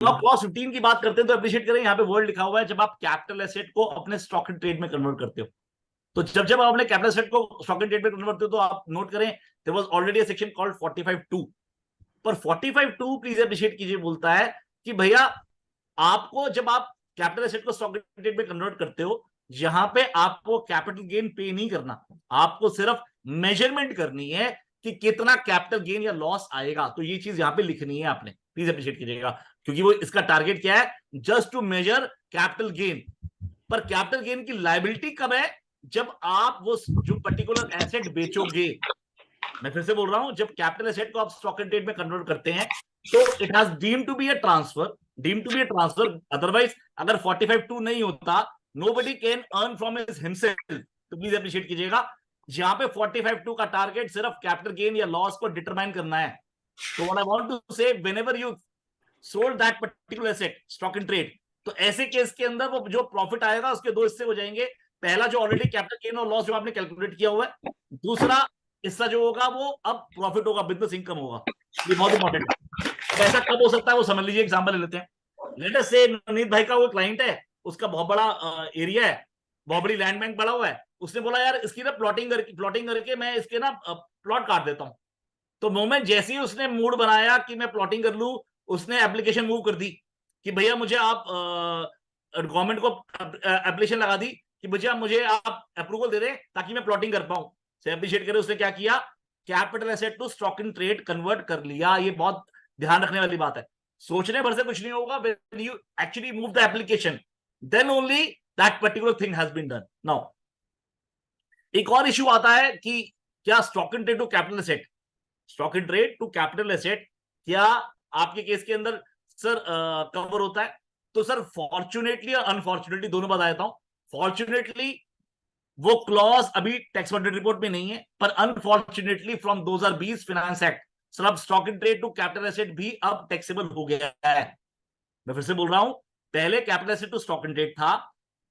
तो आप क्लॉज 15 की बात करते हैं तो अप्रिशिएट करें, यहाँ पे वर्ड लिखा हुआ है जब आप कैपिटल एसेट को अपने स्टॉक एंड ट्रेड में कन्वर्ट करते हो। तो जब जब आप अपने कैपिटल एसेट को स्टॉक एंड ट्रेड में कन्वर्ट करते हो तो आप नोट करें there was already a section called 45(2). पर 45(2 प्लीज अप्रिशिएट कीजिए बोलता है कि भैया आपको जब आप कैपिटल एसेट को स्टॉक एंड ट्रेड में कन्वर्ट करते हो, जहां पे आपको कैपिटल गेन पे नहीं करना, आपको सिर्फ मेजरमेंट करनी है कि कितना कैपिटल गेन या लॉस आएगा। तो ये चीज यहां पे लिखनी है आपने, प्लीज अप्रिशिएट कीजिएगा, क्योंकि वो इसका टारगेट क्या है, just to measure capital gain. पर कैपिटल गेन की लायबिलिटी कब है, जब आप वो जो पर्टिकुलर एसेट बेचोगे। मैं फिर से बोल रहा हूं, जब कैपिटल एसेट को आप स्टॉक एंड ट्रेड में कन्वर्ट करते हैं तो it has deemed to be a transfer, deemed to be a transfer. Otherwise अगर 45(2) नहीं होता, nobody can earn from himself. तो प्लीज अप्रिशिएट कीजिएगा, जहां पे 45(2) का टारगेट सिर्फ कैपिटल गेन या लॉस को डिटरमाइन करना है। तो what I want to say, whenever you sold that particular asset stock in trade, तो ऐसे केस के अंदर वो जो प्रॉफिट आएगा उसके दो हिस्से हो जाएंगे। पहला जो ऑलरेडी कैपिटल गेन और लॉस जो आपने कैलकुलेट किया हुआ है, दूसरा हिस्सा जो होगा वो अब प्रॉफिट होगा, बिजनेस इनकम होगा। ये बहुत इंपॉर्टेंट है। अब ऐसा कब हो सकता है वो समझ लीजिए, एग्जांपल ले लेते हैं। लेट अस से नवनीत भाई का वो क्लाइंट है, उसका बहुत बड़ा एरिया है, बहुत बड़ी लैंड बैंक पड़ा हुआ है। उसने बोला यार इसकी ना प्लॉटिंग करके मैं इसके ना प्लॉट काट देता हूं। तो मोमेंट जैसे ही उसने मूड बनाया कि मैं प्लॉटिंग कर लूं, उसने एप्लीकेशन मूव कर दी कि भैया मुझे आप गवर्नमेंट को एप्लीकेशन लगा दी कि भैया मुझे आप अप्रूवल दे दें ताकि मैं प्लॉटिंग कर पाऊं। से अप्रिशिएट करें, उसने क्या किया, capital asset to stock in trade convert कर लिया। ये बहुत ध्यान रखने वाली बात है। सोचने भर से कुछ नहीं होगा, when you actually move the application then only that particular thing has been done. Now एक और इश्यू आता है कि क्या stock in trade to capital asset, stock in trade to capital asset क्या आपके केस के अंदर सर कवर होता है? तो सर फॉर्चुनेटली और अनफॉर्चुनेटली दोनों बात आता हूं। फॉर्चुनेटली वो क्लॉज अभी टैक्स ऑडिट रिपोर्ट में नहीं है, पर unfortunately from 2020 finance act sir अब stock in trade to capital asset भी अब टैक्सेबल हो गया है। मैं फिर से बोल रहा हूं, पहले capital asset to stock in trade था,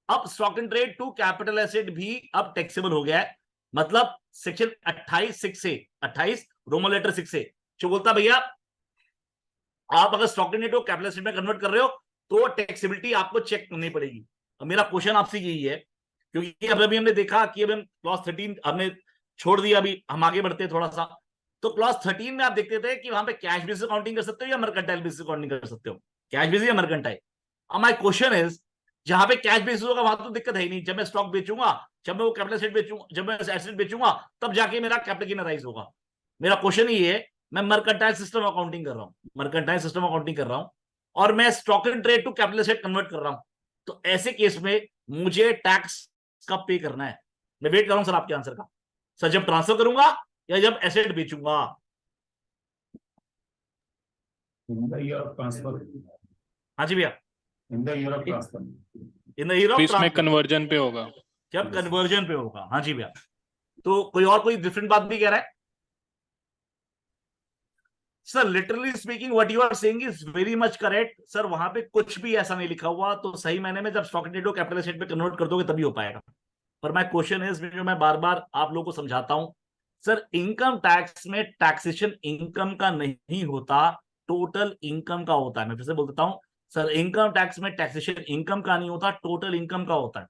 अब stock in trade to capital asset भी अब टैक्सेबल हो गया है। मतलब सेक्शन 28(6) से 28 रोमन लेटर 6 से जो बोलता भैया आप अगर स्टॉक इन ट्रेड को कैपिटल एसेट में कन्वर्ट कर रहे हो तो टैक्सेबिलिटी आपको चेक करनी पड़ेगी। अब मेरा क्वेश्चन आपसे यही है, क्योंकि अभी हमने देखा कि अभी हम क्लॉज 13 हमने छोड़ दिया, अभी हम आगे बढ़ते हैं थोड़ा सा। तो क्लॉज 13 में आप देखते थे कि वहां पे कैश बेसिस अकाउंटिंग कर सकते हो या मर्केंटाइल बेसिस अकाउंटिंग कर सकते हो, कैश बेसिस या मर्केंटाइल। अब माय क्वेश्चन इज, जहां पे कैश बेसिस होगा वहां तो दिक्कत है ही नहीं, जब मैं स्टॉक बेचूंगा, जब मैं वो कैपिटल एसेट बेचूंगा, जब मैं एसेट बेचूंगा तब जाके मेरा कैपिटल गेन राइज होगा। मेरा क्वेश्चन ये है, मैं मर्केंटाइल सिस्टम अकाउंटिंग कर रहा हूं, मर्केंटाइल सिस्टम अकाउंटिंग कर रहा हूं और मैं stock in trade to capital asset convert कर रहा हूं। तो ऐसे केस में मुझे टैक्स कब पे करना है? मैं वेट कर रहा हूं सर आपके आंसर का। सर जब ट्रांसफर करूंगा या जब एसेट बेचूंगा? In the year of transfer, हाँ जी भैया, in the year of transfer, in the year of इसमें ट्रांसफर, कन्वर्जन पे होगा। जब कन्वर्जन पे होगा। हाँ जी भैया। तो कोई और कोई डिफरेंट बात भी कह रहा है? Sir literally speaking what you are saying is very much correct sir, वहां पे कुछ भी ऐसा नहीं लिखा हुआ। तो सही मैंने में जब स्टॉक इन ट्रेड को कैपिटल एसेट में कन्वर्ट कर दोगे तभी हो पाएगा। पर माय क्वेश्चन इज, जो मैं बार बार आप लोगों को समझाता हूं, सर इनकम टैक्स में टैक्सेशन इनकम का नहीं होता, टोटल इनकम का होता है। मैं फिर से बोल देता हूं, सर इनकम टैक्स में टैक्सेशन इनकम का नहीं होता, टोटल इनकम का होता है।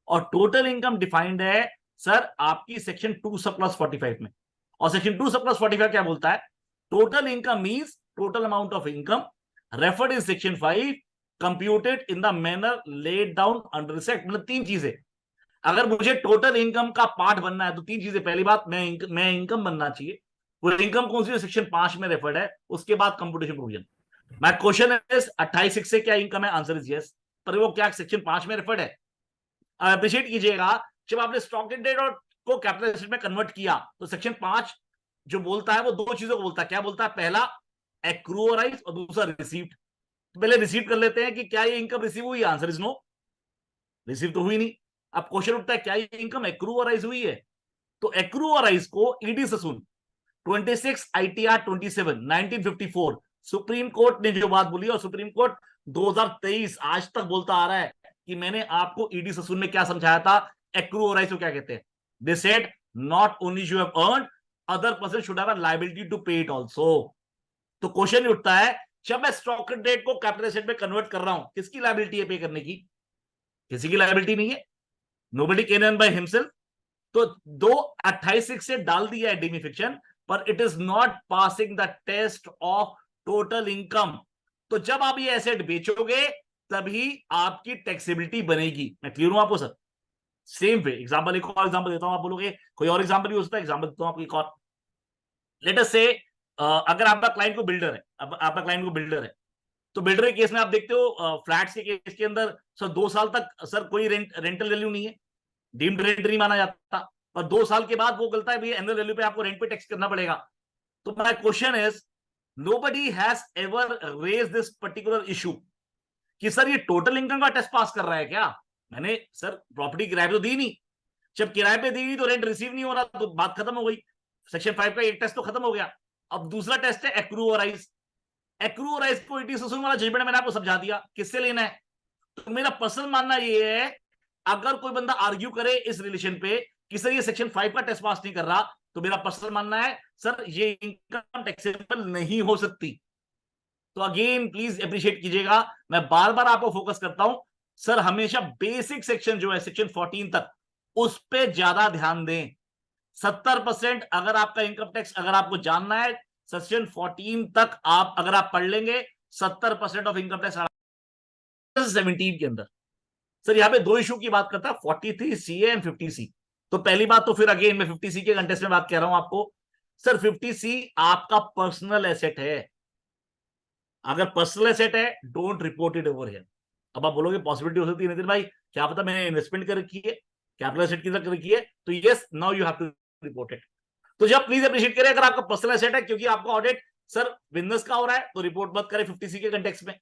और टोटल इनकम डिफाइंड है सर आपकी सेक्शन 2(+45) में। और सेक्शन 2(+45) क्या बोलता है? Total income means total amount of income referred in section 5 computed in the manner laid down under this act. मतलब तीन चीजें, अगर मुझे टोटल इनकम का पार्ट बनना है तो तीन चीजें। पहली बात, मैं इनकम बनना चाहिए, वो इनकम कौन सी सेक्शन 5 में रेफर्ड है, उसके बाद computation provision. My question is 28(6) से क्या इनकम है? Answer is yes. पर वो क्या सेक्शन 5 में रेफर्ड है? अप्रिशिएट कीजिएगा, जब आपने स्टॉक इन ट्रेड को कैपिटल एसेट में कन्वर्ट किया तो सेक्शन 5 जो बोलता है वो दो चीजों को बोलता है। क्या बोलता है? पहला एक्रूअराइज और दूसरा रिसीव्ड। तो पहले रिसीव कर लेते हैं कि क्या ये इनकम रिसीव हुई? आंसर इज नो, रिसीव तो हुई नहीं। अब क्वेश्चन उठता है क्या ये इनकम एक्रूअराइज हुई है? तो एक्रूअराइज को ईडी से सुन 26 ITR 27 1954 सुप्रीम कोर्ट ने जो बात बोली, और सुप्रीम कोर्ट 2023 आज तक बोलता आ रहा है कि मैंने आपको ईडी ससून में क्या समझाया था, एक्रूअराइज को क्या कहते हैं। They said not only you have earned, other person should have a liability to pay it also. तो क्वेश्चन उठता है जब मैं स्टॉक ट्रेड को कैपिटल एसेट में कन्वर्ट कर रहा हूं, किसकी लायबिलिटी है पे करने की? किसी की लायबिलिटी नहीं है, nobody can earn by himself. तो 228 से डाल दिया है डीमी फिक्शन, पर it is not passing the test of total income. तो जब आप ये एसेट बेचोगे तभी आपकी टैक्सेबिलिटी बनेगी। मैं क्लियर हूं आपको सर? सेम वे एग्जांपल, एक और एग्जांपल देता हूं, आप बोलोगे कोई और एग्जांपल भी हो सकता है, एग्जांपल देता हूं आपको एक और। लेट अस से अगर आपका क्लाइंट को बिल्डर है, आपका क्लाइंट को बिल्डर है, तो बिल्डर के केस में आप देखते हो फ्लैट्स के केस के अंदर सर 2 साल तक सर कोई रेंटल वैल्यू नहीं है, डीम्ड रेंट नहीं माना जाता, और 2 साल के बाद वो गलता है भैया एनुअल वैल्यू पे आपको रेंट पे टैक्स करना पड़ेगा। तो my question is, nobody has ever raise this particular issue कि सर ये टोटल इनकम का टेस्ट पास कर रहा है क्या? मैंने सर प्रॉपर्टी किराए पे तो दी नहीं, जब किराए पे दी नहीं तो रेंट रिसीव नहीं हो रहा, तो बात खत्म हो गई। सेक्शन 5 का एक टेस्ट तो खत्म हो गया। अब दूसरा टेस्ट है एक्रूअराइज। एक्रूअराइज को इट इज वाला जजमेंट मैंने आपको समझा दिया, किससे लेना है? तो मेरा पर्सनल मानना ये है, अगर कोई बंदा आर्ग्यू करे इस रिलेशन पे कि सर ये सेक्शन 5 का टेस्ट पास नहीं कर रहा, तो मेरा पर्सनल मानना है सर ये इनकम टैक्सेबल नहीं हो सकती। तो अगेन प्लीज अप्रिशिएट कीजिएगा, मैं बार बार आपको फोकस करता हूं सर, हमेशा बेसिक सेक्शन जो है सेक्शन 14 तक, उस पर ज्यादा ध्यान दें। 70% अगर आपका इनकम टैक्स अगर आपको जानना है, सेक्शन 14 तक आप अगर आप पढ़ लेंगे, 70% ऑफ इनकम टैक्स 17 के अंदर। सर यहाँ पे दो इशू की बात करता है, 43 CA एंड 50 C। तो पहली बात तो फिर अगेन मैं 50 C के कंटेस्ट में बात कह रहा हूं आपको, सर 50 C आपका पर्सनल एसेट है। अगर पर्सनल एसेट है, don't report it over here. अब आप बोलोगे पॉसिबिलिटी हो सकती है नितिन भाई, क्या पता मैंने इन्वेस्टमेंट कर रखी है, कैपिटल एसेट की कर रखी है, तो yes now you have to report it. तो जब प्लीज अप्रिशिएट करें, अगर आपका पर्सनल एसेट है, क्योंकि आपका ऑडिट सर बिजनेस का हो रहा है, तो रिपोर्ट मत करें 50 C के कंटेक्स्ट में।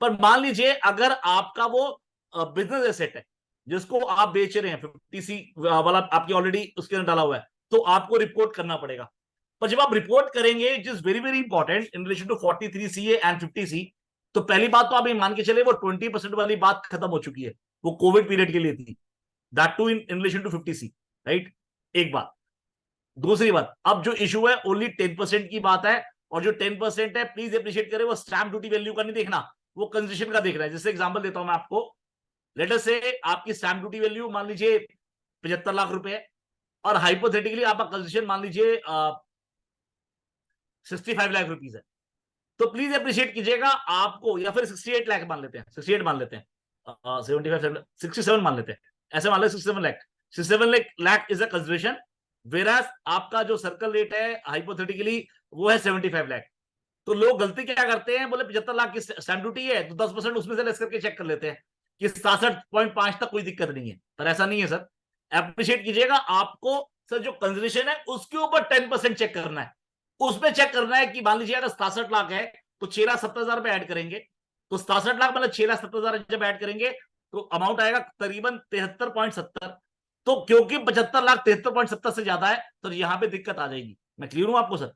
पर मान लीजिए अगर आपका वो बिजनेस एसेट है जिसको आप बेच रहे हैं, 50 C वाला आपकी ऑलरेडी उसके अंदर डाला हुआ है, तो आपको रिपोर्ट करना पड़ेगा। पर जब आप रिपोर्ट करेंगे, it is very very important in relation to 43 CA and 50 C। तो पहली बात तो आप ये मान के चले, वो 20% वाली बात खत्म हो चुकी है, वो कोविड पीरियड के लिए थी, that too in relation to 50 C, right? एक बात। दूसरी बात, अब जो इशू है ओनली 10% की बात है, और जो 10% है प्लीज अप्रिशिएट करें, वो स्टैंप ड्यूटी वैल्यू का नहीं देखना, वो कंसेशन का देखना है। जैसे एग्जांपल देता हूं मैं आपको, लेट अस से आपकी स्टैंप ड्यूटी वैल्यू मान लीजिए 75 लाख रुपए है, और हाइपोथेटिकली आपका कंसेशन मान लीजिए 65 लाख रुपीज है। तो प्लीज अप्रिशिएट कीजिएगा आपको, या फिर 68 लाख मान लेते हैं, 68 मान लेते हैं, 75 67 मान लेते हैं, ऐसे मान लेते 67 lakh, 67 lakh is a consideration, whereas आपका जो सर्कल रेट है हाइपोथेटिकली वो है 75 लाख। तो लोग गलती क्या करते हैं, बोले 75 लाख की स्टैंप ड्यूटी है तो 10% उसमें से लेस करके चेक कर लेते हैं कि 67.5 तक कोई दिक्कत नहीं है, पर ऐसा नहीं है सर। अप्रिशिएट कीजिएगा, आपको सर जो कंसिडरेशन है उसके ऊपर 10% चेक करना है, उसमें चेक करना है कि मान लीजिए अगर 67 लाख है तो 6,70,000 पे ऐड करेंगे, तो 67 लाख मतलब 6,70,000 जब ऐड करेंगे तो अमाउंट आएगा करीबन 73.70। तो क्योंकि 75 लाख 73.70 से ज्यादा है, तो यहां पे दिक्कत आ जाएगी। मैं क्लियर हूं आपको सर?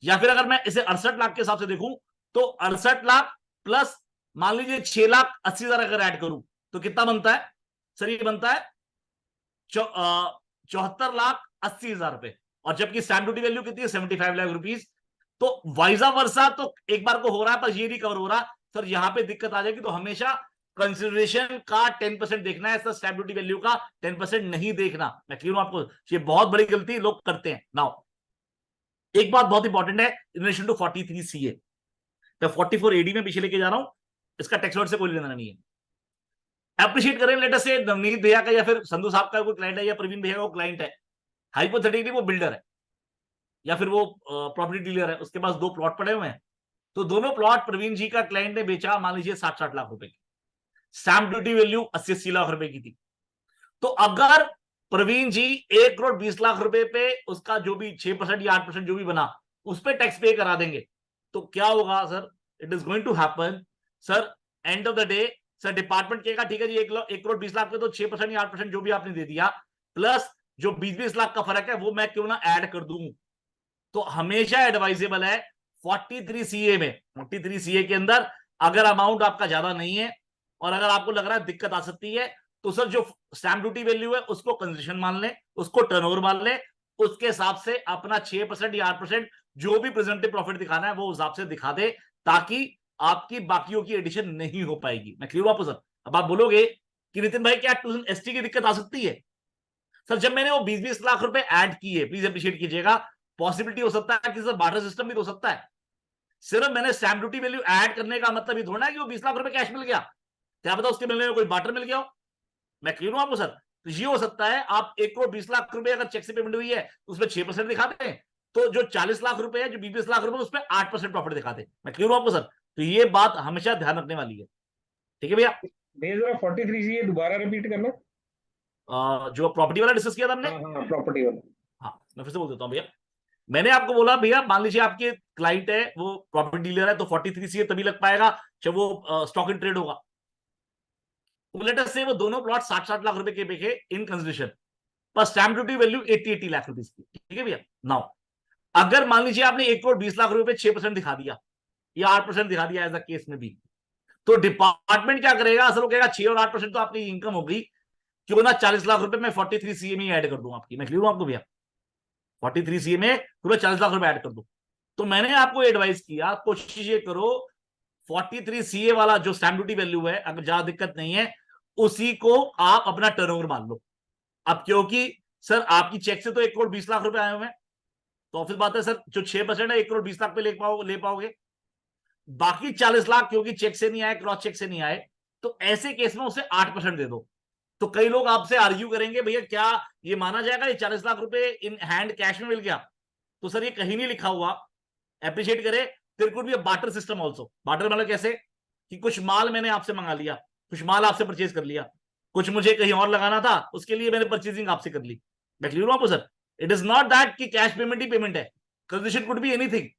या फिर अगर मैं इसे 68 लाख के हिसाब से देखूं, तो 68 लाख प्लस मान लीजिए 6,80,000 अगर ऐड करूं तो कितना बनता है सर? ये बनता है 74,80,000 रुपए, और जबकि स्टैंप ड्यूटी वैल्यू कितनी है 75 लाख रुपीज। तो वाइजा वर्सा तो एक बार को हो रहा है, पर ये नहीं कवर हो रहा सर, यहां पे दिक्कत आ जाएगी। तो हमेशा कंसिडरेशन का 10% देखना है, सर स्टैंप ड्यूटी वैल्यू का 10% नहीं देखना। मैं क्लियर हूं आपको? ये बहुत बड़ी गलती लोग करते हैं। नाउ एक बात बहुत इंपॉर्टेंट है इन रिलेशन टू 43 CA, मैं 44 AD में पीछे लेके जा रहा हूं, इसका टैक्स वर्ड से कोई लेना नहीं है। अप्रिशिएट करें, लेटर से नवनीत भैया का या फिर संधू साहब का कोई क्लाइंट है, या प्रवीण भैया का क्लाइंट है, हाइपोथेटिकली वो बिल्डर है या फिर वो प्रॉपर्टी डीलर है, उसके पास 2 प्लॉट पड़े हुए हैं, तो दोनों प्लॉट प्रवीण जी का क्लाइंट ने बेचा मान लीजिए 60-60 लाख रुपए की, स्टैंप ड्यूटी वैल्यू 80-80 लाख रुपए की थी। तो अगर प्रवीण जी 1,20,00,000 रुपए पे उसका जो भी 6% या 8% जो भी बना उस पर टैक्स पे करा देंगे, तो क्या होगा sir? It is going to happen sir, end of the day sir department कहेगा ठीक है जी 1,20,00,000 पे तो 6% या 8% जो भी आपने दे दिया, प्लस जो 20-20 लाख का फर्क है वो मैं क्यों ना ऐड कर दूं। तो हमेशा एडवाइजेबल है 43 CA में, 43 CA के अंदर अगर अमाउंट आपका ज्यादा नहीं है और अगर आपको लग रहा है दिक्कत आ सकती है, तो सर जो स्टैंप ड्यूटी वैल्यू है उसको कंसेशन मान ले, उसको टर्नओवर मान ले, उसके हिसाब से अपना 6% या 8% जो भी प्रेजेंटिव प्रॉफिट दिखाना है वो उस हिसाब से दिखा दे, ताकि आपकी बाकियों की एडिशन नहीं हो पाएगी। मैं क्लियर हूं आपको सर? अब आप बोलोगे कि नितिन भाई क्या 2000 ST की दिक्कत आ सकती है? सर जब मैंने वो 20-20 लाख रुपए ऐड किए, प्लीज अप्रिशिएट कीजिएगा, पॉसिबिलिटी हो सकता है कि सर बार्टर सिस्टम भी तो हो सकता है। सिर्फ मैंने स्टैम्प ड्यूटी वैल्यू ऐड करने का मतलब ये थोड़ा है कि वो 20 लाख रुपए कैश मिल गया, क्या पता उसके मिलने में कोई बार्टर मिल गया हो। मैं क्लियर हूं आपको सर? तो ये हो सकता है आप 1,20,00,000 रुपए अगर चेक से पेमेंट हुई है तो उसमें 6% दिखाते हैं, तो जो 40 लाख रुपए है, जो 20 लाख रुपए, उसमें 8% प्रॉफिट दिखाते हैं। मैं क्लियर हूं आपको सर? तो ये बात हमेशा ध्यान रखने वाली है। ठीक है भैया? भैया जरा 43 ये दोबारा रिपीट करना। जो प्रॉपर्टी वाला डिस्कस किया था हमने, हाँ हाँ प्रॉपर्टी वाला। हाँ मैं फिर से बोल देता हूँ भैया। मैंने आपको बोला भैया, मान लीजिए आपके क्लाइंट है, वो प्रॉपर्टी डीलर है, तो 43 तभी लग पाएगा जब वो स्टॉक इन ट्रेड होगा। लेट अस से वो दोनों प्लॉट 60-60 लाख रुपए के बिके इन कंसिडरेशन, पर stamp duty value 80-80 lakh rupees की। ठीक है भैया? नाउ अगर मान लीजिए आपने 1,20,00,000 रुपए 6% दिखा दिया या 8% दिखा दिया एज अ केस में भी, तो डिपार्टमेंट क्या करेगा? असल वो कहेगा 6 और 8% तो आपकी इनकम होगी, क्यों ना 40 लाख रुपए में 43 CA में ऐड कर दूं आपकी। मैं क्लियर हूं आपको भैया? 43 CA में पूरा 40 लाख रुपए ऐड कर दो। तो मैंने आपको एडवाइस किया, कोशिश ये करो 43 CA वाला जो स्टैम्प ड्यूटी वैल्यू है, अगर ज्यादा दिक्कत नहीं है, उसी को आप अपना टर्नओवर मान लो। अब क्योंकि सर आपकी चेक से तो 1,20,00,000 रुपए आए हुए हैं, तो ऑफिस बात है सर, जो 6% है 1,20,00,000 पे ले पाओगे। बाकी 40 लाख क्योंकि चेक से नहीं आए, क्रॉस चेक से नहीं आए, तो ऐसे केस में उसे 8% दे दो। तो कई लोग आपसे आर्ग्यू करेंगे, भैया क्या ये माना जाएगा ये 40 लाख रुपए इन हैंड कैश में मिल गया? तो सर ये कहीं नहीं लिखा हुआ, एप्रिशिएट करे, there could be a barter system also. Barter मतलब कैसे कि कुछ माल मैंने आपसे मंगा लिया, कुछ माल आपसे परचेज कर लिया, कुछ मुझे कहीं और लगाना था, उसके लिए मैंने परचेजिंग आपसे कर ली। मैं क्लियर हूं आपको sir? It is not that कि कैश पेमेंट ही पेमेंट है, कंडीशन कुड बी एनीथिंग।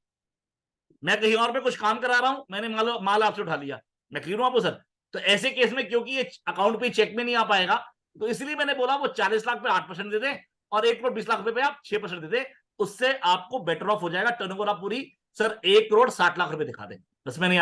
मैं कहीं और पे कुछ काम करा रहा हूं, मैंने माल आपसे उठा लिया। मैं क्लियर हूं आपको सर? तो ऐसे केस में क्योंकि ये अकाउंट पे चेक में नहीं आ पाएगा, तो इसलिए मैंने बोला वो 40 लाख पे 8% दे दे और 1,20,00,000 रुपए पे आप 6% दे दे, उससे आपको बेटर ऑफ हो जाएगा। टर्नओवर आप पूरी सर 1,60,00,000 रुपए दिखा दे। बस मैंने